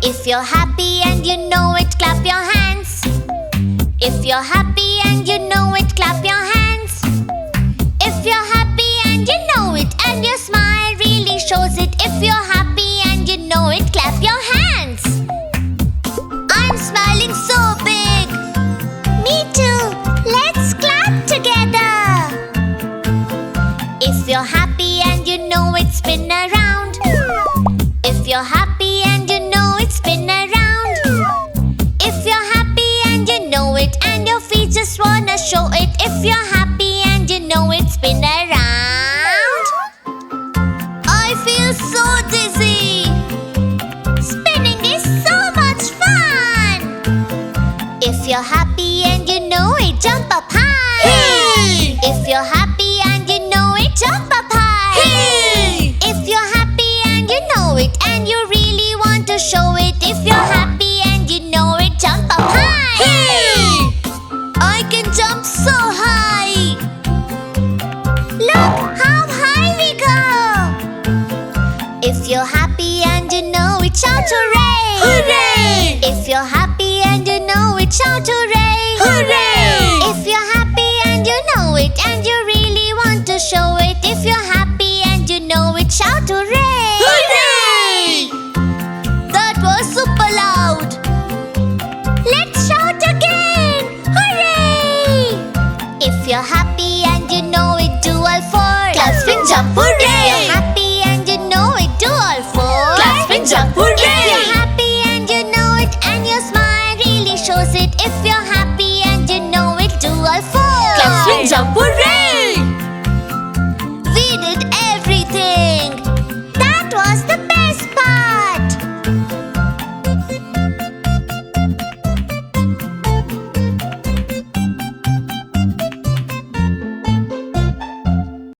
If you're happy and you know it, clap your hands. If you're happy and you know it, clap your hands. If you're happy and you know it, and your smile really shows it. If you're happy and you know it, clap your hands. I'm smiling so big. Me too. Let's clap together. If you're happy and you know it, spin around. If you're happy and you know it, spin around. If you're happy and you know it, and your feet just wanna show it. If you're happy and you know it, spin around. I feel so dizzy. Spinning is so much fun. If you're happy and you know it, jump up high. Hey! If you're happy and you know it, jump up high. Hey! If you're happy and you know it, and you really want to show it. If you're happy and you know it, jump up high. Hey! I can jump so high. Look how high we go. If you're happy and you know it, shout hooray! Hooray! If you're happy and you know it, shout hooray! Hooray! If you're happy and you know it, and you really want to show it. If you're happy and you know it, shout hooray! Hooray! That was super loud. Let's shout again! Hooray! If you're happy and you know it, do all fours. Clap, spin, jump, hooray! If you're happy and you know it, do all fours. Clap, spin, jump, hooray! If you're happy and you know it, and your smile really shows it. If you're happy and you know it, do all fours. Clap, spin, jump, hooray!